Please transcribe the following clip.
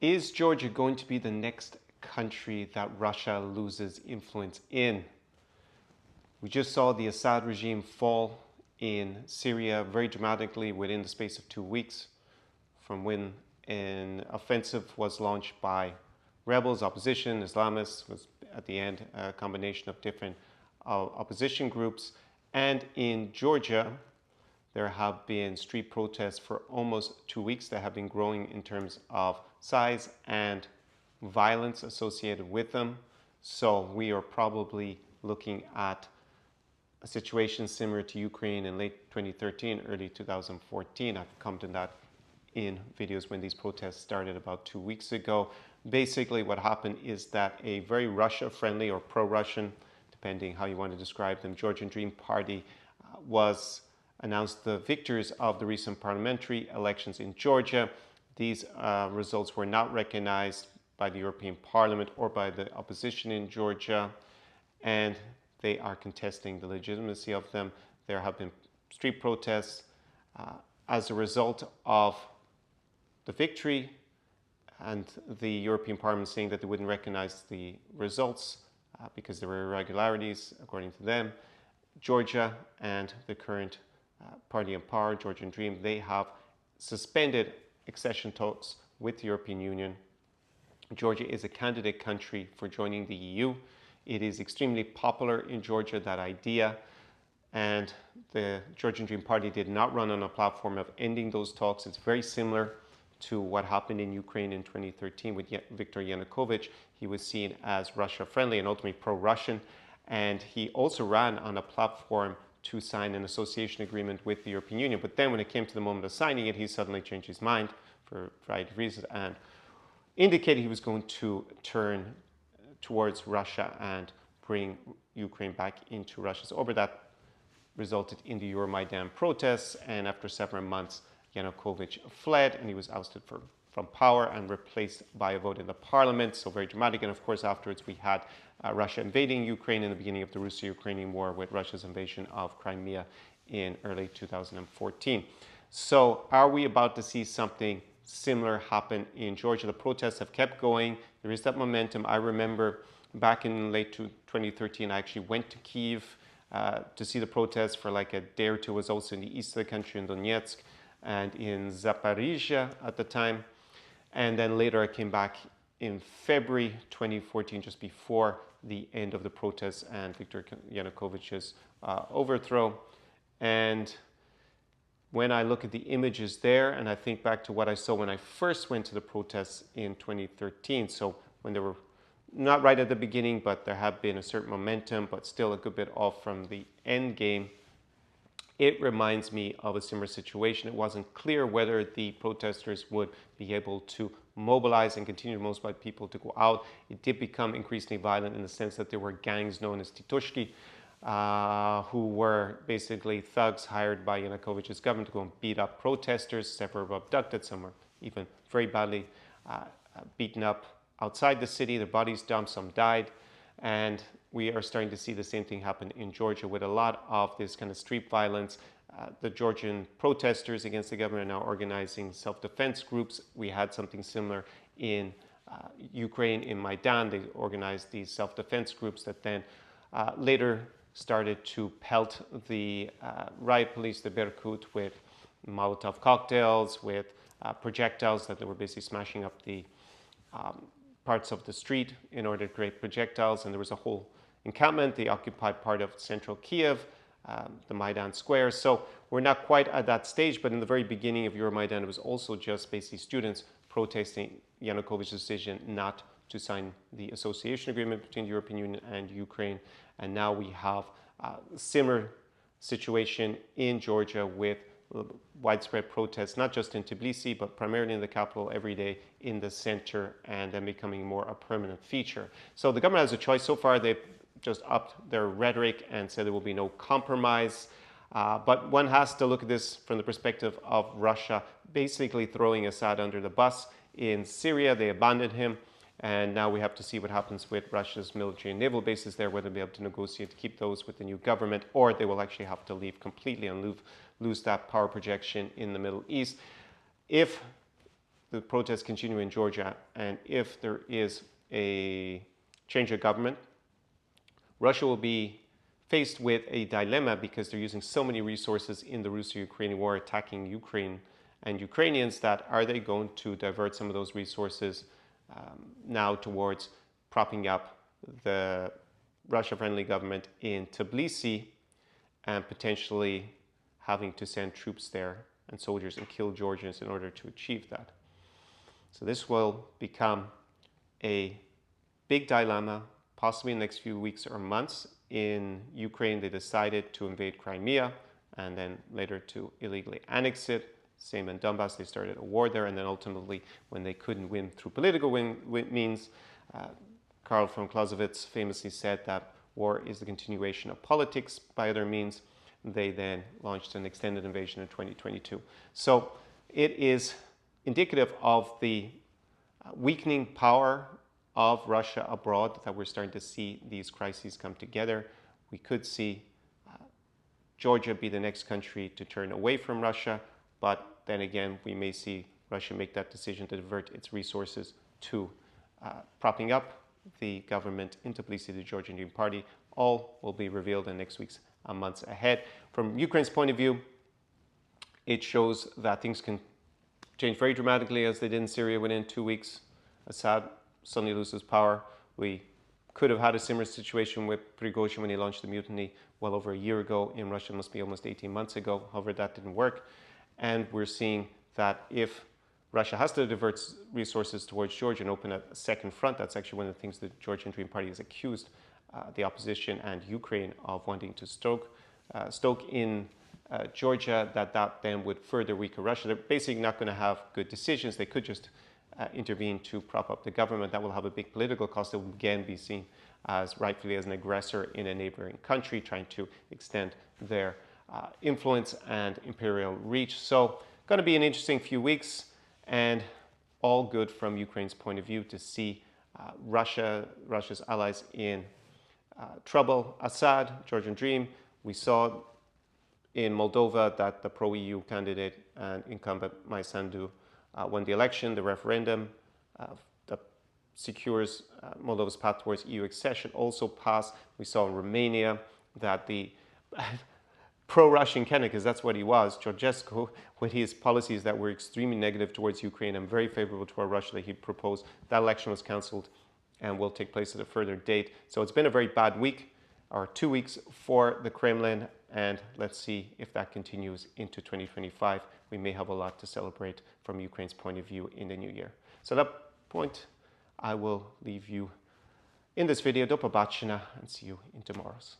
Is Georgia going to be the next country that Russia loses influence in? We just saw the Assad regime fall in Syria very dramatically within the space of 2 weeks from when an offensive was launched by rebels, opposition, Islamists, was at the end a combination of different opposition groups. And in Georgia, there have been street protests for almost 2 weeks that have been growing in terms of size and violence associated with them. So we are probably looking at a situation similar to Ukraine in late 2013, early 2014. I've commented that in videos when these protests started about 2 weeks ago. Basically, what happened is that a very Russia-friendly or pro-Russian, depending how you want to describe them, Georgian Dream Party was announced the victors of the recent parliamentary elections in Georgia. These results were not recognized by the European Parliament or by the opposition in Georgia, and they are contesting the legitimacy of them. There have been street protests as a result of the victory, and the European Parliament saying that they wouldn't recognize the results because there were irregularities, according to them. Georgia and the current party in power, Georgian Dream, they have suspended accession talks with the European Union. Georgia is a candidate country for joining the EU. It is extremely popular in Georgia, that idea, and the Georgian Dream Party did not run on a platform of ending those talks. It's very similar to what happened in Ukraine in 2013 with Viktor Yanukovych. He was seen as Russia-friendly and ultimately pro-Russian, and he also ran on a platform to sign an association agreement with the European Union. But then when it came to the moment of signing it, he suddenly changed his mind for a variety of reasons and indicated he was going to turn towards Russia and bring Ukraine back into Russia's orbit. That resulted in the Euromaidan protests, and after several months, Yanukovych fled and he was ousted from power and replaced by a vote in the parliament. So very dramatic. And of course, afterwards, we had Russia invading Ukraine in the beginning of the Russo-Ukrainian war, with Russia's invasion of Crimea in early 2014. So are we about to see something similar happen in Georgia? The protests have kept going. There is that momentum. I remember back in late 2013, I actually went to Kyiv to see the protests for like a day or two. I was also in the east of the country, in Donetsk and in Zaporizhia at the time. And then later I came back in February 2014, just before the end of the protests and Viktor Yanukovych's overthrow. And when I look at the images there, and I think back to what I saw when I first went to the protests in 2013, so when they were not right at the beginning, but there had been a certain momentum, but still a good bit off from the end game, it reminds me of a similar situation. It wasn't clear whether the protesters would be able to mobilize and continue to mobilize people to go out. It did become increasingly violent in the sense that there were gangs known as Titushki, who were basically thugs hired by Yanukovych's government to go and beat up protesters. Several were abducted, some were even very badly beaten up outside the city. Their bodies dumped, some died. And we are starting to see the same thing happen in Georgia with a lot of this kind of street violence. The Georgian protesters against the government are now organizing self-defense groups. We had something similar in Ukraine, in Maidan. They organized these self-defense groups that then later started to pelt the riot police, the Berkut, with Molotov cocktails, with projectiles that they were basically smashing up the parts of the street in order to create projectiles. And there was a whole encampment. They occupied part of central Kiev, the Maidan Square. So we're not quite at that stage, but in the very beginning of Euromaidan, it was also just basically students protesting Yanukovych's decision not to sign the association agreement between the European Union and Ukraine. And now we have a similar situation in Georgia with widespread protests, not just in Tbilisi, but primarily in the capital every day, in the center, and then becoming more a permanent feature. So the government has a choice. So far, they've just upped their rhetoric and said there will be no compromise. But one has to look at this from the perspective of Russia basically throwing Assad under the bus. In Syria, they abandoned him. And now we have to see what happens with Russia's military and naval bases there, whether they'll be able to negotiate to keep those with the new government, or they will actually have to leave completely and lose that power projection in the Middle East. If the protests continue in Georgia, and if there is a change of government, Russia will be faced with a dilemma because they're using so many resources in the Russo-Ukrainian war attacking Ukraine and Ukrainians that are they going to divert some of those resources now towards propping up the Russia-friendly government in Tbilisi and potentially having to send troops there and soldiers and kill Georgians in order to achieve that. So this will become a big dilemma, possibly in the next few weeks or months. In Ukraine, they decided to invade Crimea and then later to illegally annex it. Same in Donbass, they started a war there, and then ultimately, when they couldn't win through political means, Karl von Clausewitz famously said that war is the continuation of politics by other means. They then launched an extended invasion in 2022. So it is indicative of the weakening power of Russia abroad that we're starting to see these crises come together. We could see Georgia be the next country to turn away from Russia, but then again, we may see Russia make that decision to divert its resources to propping up the government in Tbilisi, the Georgian Dream Party. All will be revealed in next week's months ahead. From Ukraine's point of view, it shows that things can change very dramatically as they did in Syria within 2 weeks. Assad suddenly loses power. We could have had a similar situation with Prigozhin when he launched the mutiny well over a year ago. In Russia, it must be almost 18 months ago. However, that didn't work. And we're seeing that if Russia has to divert resources towards Georgia and open a second front, that's actually one of the things the Georgian Dream Party has accused the opposition and Ukraine of wanting to stoke in Georgia, that then would further weaken Russia. They're basically not going to have good decisions. They could just intervene to prop up the government. That will have a big political cost. It will again be seen as rightfully as an aggressor in a neighboring country trying to extend their influence and imperial reach. So going to be an interesting few weeks, and all good from Ukraine's point of view to see Russia's allies in trouble. Assad, Georgian Dream. We saw in Moldova that the pro-EU candidate and incumbent Mai Sandu won the election. The referendum that secures Moldova's path towards EU accession also passed. We saw in Romania that the pro-Russian candidate, because that's what he was, Georgescu, with his policies that were extremely negative towards Ukraine and very favorable toward Russia that he proposed, that election was cancelled and will take place at a further date. So it's been a very bad week, or 2 weeks for the Kremlin, and let's see if that continues into 2025. We may have a lot to celebrate from Ukraine's point of view in the new year. So at that point, I will leave you in this video. Do pobачення, and see you in tomorrow's.